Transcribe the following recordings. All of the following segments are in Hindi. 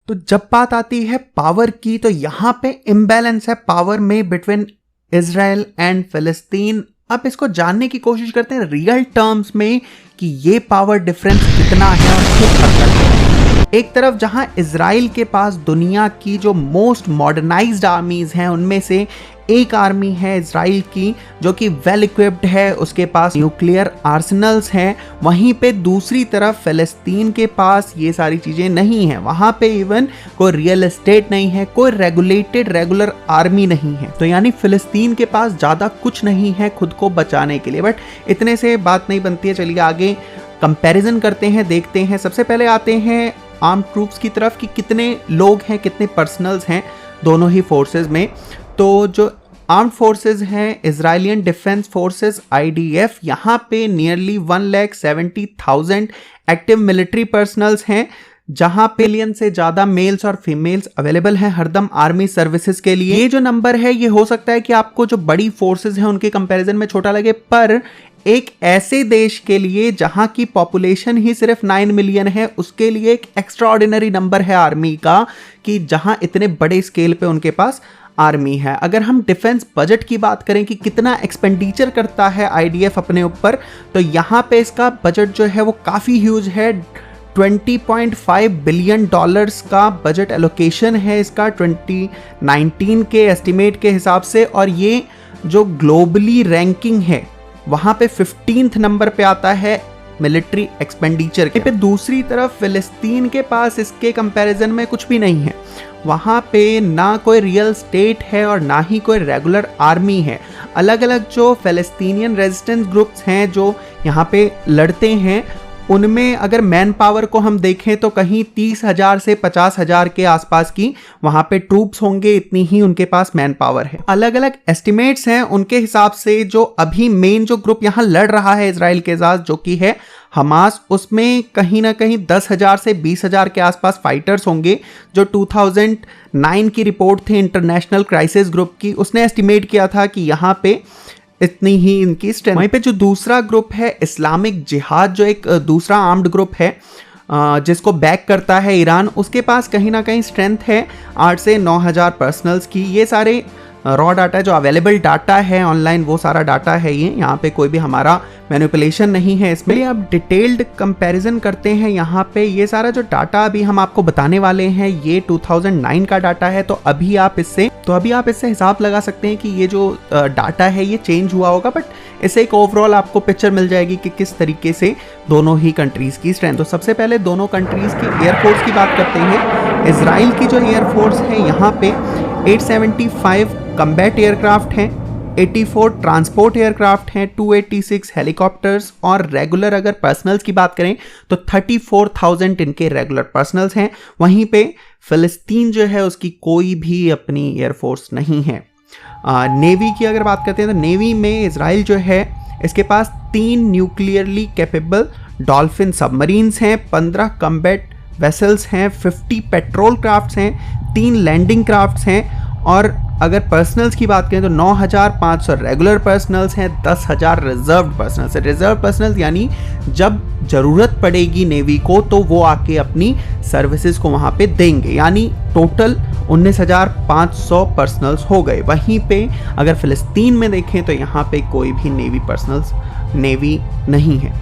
तो जब बात आती है पावर की, तो यहाँ पे इम्बैलेंस है पावर में बिटवीन इजराइल एंड फिलिस्तीन। अब इसको जानने की कोशिश करते हैं रियल टर्म्स में कि ये पावर डिफरेंस कितना है और किस हद तक है। एक तरफ जहां इजराइल के पास दुनिया की जो मोस्ट मॉडर्नाइज्ड आर्मीज हैं उनमें से एक आर्मी है इजराइल की जो कि वेल इक्विप्ड है, उसके पास न्यूक्लियर आर्सेनल्स हैं। वहीं पे दूसरी तरफ फिलिस्तीन के पास ये सारी चीज़ें नहीं हैं, वहाँ पे इवन कोई रियल एस्टेट नहीं है, कोई रेगुलर आर्मी नहीं है। तो यानी फिलिस्तीन के पास ज़्यादा कुछ नहीं है खुद को बचाने के लिए। बट इतने से बात नहीं बनती है, चलिए आगे कंपैरिजन करते हैं, देखते हैं। सबसे पहले आते हैं आर्म ट्रूप्स की तरफ कि कितने लोग हैं, कितने पर्सनल्स हैं दोनों ही फोर्सेस में। तो जो आर्म्ड फोर्सेस हैं इजरायलियन डिफेंस फोर्सेस IDF, यहाँ पे नियरली 1,70,000 एक्टिव मिलिट्री पर्सनल्स हैं, जहां पे मिलियन से ज़्यादा मेल्स और फीमेल्स अवेलेबल हैं हरदम आर्मी सर्विसेज के लिए। ये जो नंबर है ये हो सकता है कि आपको जो बड़ी फोर्सेज हैं उनके कंपैरिजन में छोटा लगे, पर एक ऐसे देश के लिए जहां की पॉपुलेशन ही सिर्फ 9 मिलियन है, उसके लिए एक एक्स्ट्राऑर्डिनरी नंबर है आर्मी का कि जहां इतने बड़े स्केल पे उनके पास आर्मी है। अगर हम डिफेंस बजट की बात करें कि कितना एक्सपेंडिचर करता है IDF अपने ऊपर, तो यहाँ पे इसका बजट जो है वो काफ़ी ह्यूज है। $20.5 बिलियन का बजट एलोकेशन है इसका 2019 के एस्टिमेट के हिसाब से, और ये जो ग्लोबली रैंकिंग है वहाँ पे 15th नंबर पे आता है मिलिट्री एक्सपेंडिचर के। पे दूसरी तरफ फिलिस्तीन के पास इसके कंपैरिजन में कुछ भी नहीं है, वहाँ पे ना कोई रियल स्टेट है और ना ही कोई रेगुलर आर्मी है। अलग अलग जो फिलिस्तीनियन रेजिस्टेंस ग्रुप्स हैं जो यहाँ पे लड़ते हैं, उनमें अगर मैन पावर को हम देखें तो कहीं 30,000 से 50,000 के आसपास की वहाँ पे ट्रूप्स होंगे, इतनी ही उनके पास मैन पावर है। अलग अलग एस्टिमेट्स हैं उनके हिसाब से। जो अभी मेन जो ग्रुप यहाँ लड़ रहा है इजराइल के साथ, जो कि है हमास, उसमें कहीं ना कहीं 10,000 से 20,000 के आसपास फाइटर्स होंगे। जो 2009 की रिपोर्ट थी इंटरनेशनल क्राइसिस ग्रुप की, उसने एस्टिमेट किया था कि यहाँ पे इतनी ही इनकी स्ट्रेंथ। वहीं पे जो दूसरा ग्रुप है इस्लामिक जिहाद, जो एक दूसरा आर्म्ड ग्रुप है जिसको बैक करता है ईरान, उसके पास कहीं ना कहीं स्ट्रेंथ है 8 से 9,000 पर्सनल्स की। ये सारे रॉ डाटा है, जो अवेलेबल डाटा है ऑनलाइन, वो सारा डाटा है ये, यहाँ पे कोई भी हमारा मैनिपुलेशन नहीं है इसमें। अब डिटेल्ड कंपैरिजन करते हैं यहाँ पे। ये सारा जो डाटा अभी हम आपको बताने वाले हैं ये 2009 का डाटा है, तो अभी आप इससे हिसाब लगा सकते हैं कि ये जो डाटा है ये चेंज हुआ होगा, बट इससे एक ओवरऑल आपको पिक्चर मिल जाएगी कि किस तरीके से दोनों ही कंट्रीज की स्ट्रेंथ। तो सबसे पहले दोनों कंट्रीज की एयरफोर्स की बात करते हैं। इजराइल की जो एयरफोर्स है यहाँ पे 875 कम्बैट एयरक्राफ्ट हैं, 84 ट्रांसपोर्ट एयरक्राफ्ट हैं, 286 हेलीकॉप्टर्स, और रेगुलर अगर पर्सनल्स की बात करें तो 34,000 इनके रेगुलर पर्सनल्स हैं। वहीं पे फिलिस्तीन जो है उसकी कोई भी अपनी एयरफोर्स नहीं है। नेवी की अगर बात करते हैं तो नेवी में इजराइल जो है इसके पास 3 न्यूक्लियरली कैपेबल डॉल्फिन सबमरीन्स हैं, 15 कम्बैट वेसल्स हैं, 50 पेट्रोल क्राफ्ट्स हैं, 3 लैंडिंग क्राफ्ट्स हैं, और अगर पर्सनल्स की बात करें तो 9,500 रेगुलर पर्सनल्स हैं, 10,000 रिजर्व पर्सनल्स हैं। रिजर्व पर्सनल्स यानी जब ज़रूरत पड़ेगी नेवी को तो वो आके अपनी सर्विसेज को वहाँ पे देंगे, यानी टोटल 19,500 पर्सनल्स हो गए। वहीं पे अगर फिलिस्तीन में देखें तो यहाँ पे कोई भी नेवी नहीं है।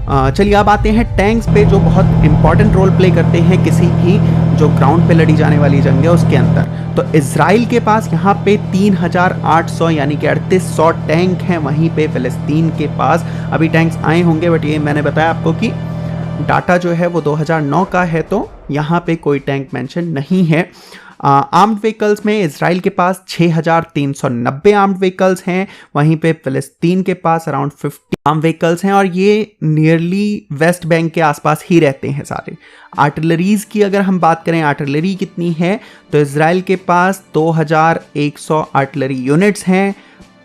चलिए अब आते हैं टैंक्स पे, जो बहुत इंपॉर्टेंट रोल प्ले करते हैं किसी भी जो ग्राउंड पे लड़ी जाने वाली जंग है उसके अंदर। तो इजराइल के पास यहाँ पे 3,800 यानी कि 3,800 टैंक हैं। वहीं पे फिलिस्तीन के पास अभी टैंक्स आए होंगे, बट ये मैंने बताया आपको कि डाटा जो है वो 2009 का है, तो यहाँ पे कोई टैंक मेंशन नहीं है। आर्म्ड व्हीकल्स में इजराइल के पास 6,390 आर्म्ड व्हीकल्स हैं, वहीं पे फिलिस्तीन के पास अराउंड 50 आर्म्ड व्हीकल्स हैं, और ये नियरली वेस्ट बैंक के आसपास ही रहते हैं सारे। आर्टिलरीज की अगर हम बात करें, आर्टिलरी कितनी है, तो इजराइल के पास 2,100 आर्टिलरी यूनिट्स हैं,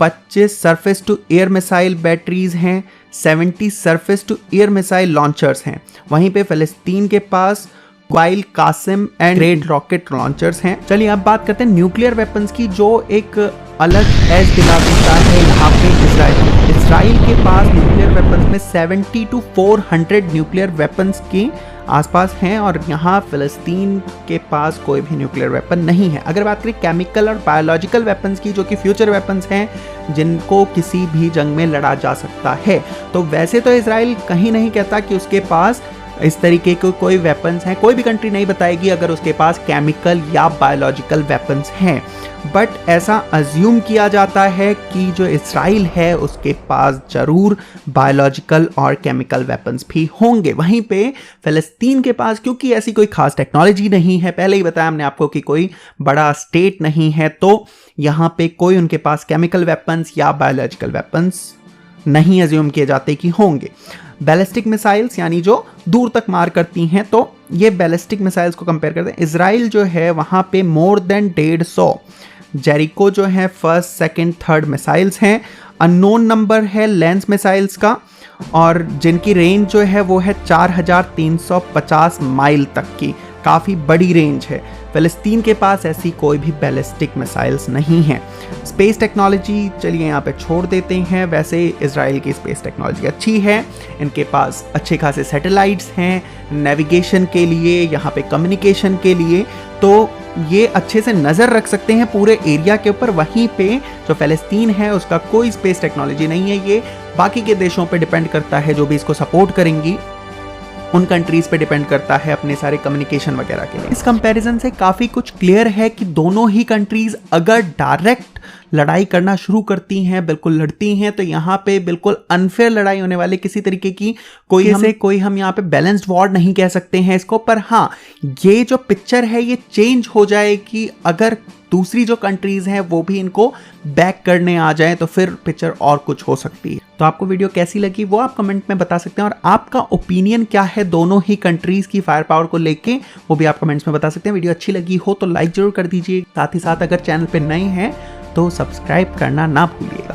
25 surface to air missile batteries हैं, 70 surface to air missile launchers हैं। वहीं पे फिलिस्तीन के पास क्वाइल, कासिम एंड ग्रेड रॉकेट लॉन्चर्स हैं। चलिए अब बात करते हैं न्यूक्लियर वेपन्स की, जो एक अलग एज दिला देता है यहाँ पे इजराइल के पास न्यूक्लियर वेपन्स में 70 to 400 न्यूक्लियर वेपन्स की आसपास हैं और यहाँ फ़िलिस्तीन के पास कोई भी न्यूक्लियर वेपन नहीं है। अगर बात करें केमिकल और बायोलॉजिकल वेपन्स की, जो कि फ्यूचर वेपन्स हैं जिनको किसी भी जंग में लड़ा जा सकता है, तो वैसे तो इजराइल कहीं नहीं कहता कि उसके पास इस तरीके के कोई वेपन्स हैं। कोई भी कंट्री नहीं बताएगी अगर उसके पास केमिकल या बायोलॉजिकल वेपन्स हैं, बट ऐसा अज्यूम किया जाता है कि जो इजराइल है उसके पास ज़रूर बायोलॉजिकल और केमिकल वेपन्स भी होंगे। वहीं पे फ़िलिस्तीन के पास क्योंकि ऐसी कोई खास टेक्नोलॉजी नहीं है, पहले ही बताया हमने आपको कि कोई बड़ा स्टेट नहीं है, तो यहाँ पे कोई उनके पास केमिकल वेपन्स या बायोलॉजिकल वेपन्स नहीं अज्यूम किए जाते कि होंगे। बैलिस्टिक मिसाइल्स यानी जो दूर तक मार करती हैं, तो ये बैलिस्टिक मिसाइल्स को कंपेयर करते हैं। इजराइल जो है वहाँ पे मोर देन 150 जेरिको जो है फर्स्ट सेकंड थर्ड मिसाइल्स हैं। अननोन नंबर है लेंस मिसाइल्स का, और जिनकी रेंज जो है वो है 4350 माइल तक की, काफ़ी बड़ी रेंज है। फ़िलिस्तीन के पास ऐसी कोई भी बैलिस्टिक मिसाइल्स नहीं हैं। स्पेस टेक्नोलॉजी चलिए यहाँ पे छोड़ देते हैं, वैसे इजराइल की स्पेस टेक्नोलॉजी अच्छी है, इनके पास अच्छे खासे सैटेलाइट्स हैं नेविगेशन के लिए, यहाँ पे कम्युनिकेशन के लिए, तो ये अच्छे से नज़र रख सकते हैं पूरे एरिया के ऊपर। वहीं पे जो फ़िलिस्तीन है उसका कोई स्पेस टेक्नोलॉजी नहीं है, ये बाकी के देशों पे डिपेंड करता है जो भी इसको सपोर्ट करेंगी, उन कंट्रीज़ पे डिपेंड करता है अपने सारे कम्युनिकेशन वगैरह के लिए। इस कंपैरिजन से काफ़ी कुछ क्लियर है कि दोनों ही कंट्रीज़ अगर डायरेक्ट लड़ाई करना शुरू करती हैं, बिल्कुल लड़ती हैं, तो यहाँ पे बिल्कुल अनफेयर लड़ाई होने वाली, किसी तरीके की कोई हम यहाँ पे बैलेंस्ड वॉर नहीं कह सकते हैं इसको। पर हाँ, ये जो पिक्चर है ये चेंज हो जाएगी अगर दूसरी जो कंट्रीज़ हैं वो भी इनको बैक करने आ जाए, तो फिर पिक्चर और कुछ हो सकती है। तो आपको वीडियो कैसी लगी वो आप कमेंट में बता सकते हैं, और आपका ओपिनियन क्या है दोनों ही कंट्रीज़ की फायर पावर को लेके, वो भी आप कमेंट्स में बता सकते हैं। वीडियो अच्छी लगी हो तो लाइक जरूर कर दीजिए, साथ ही साथ अगर चैनल पे नए हैं तो सब्सक्राइब करना ना भूलिएगा।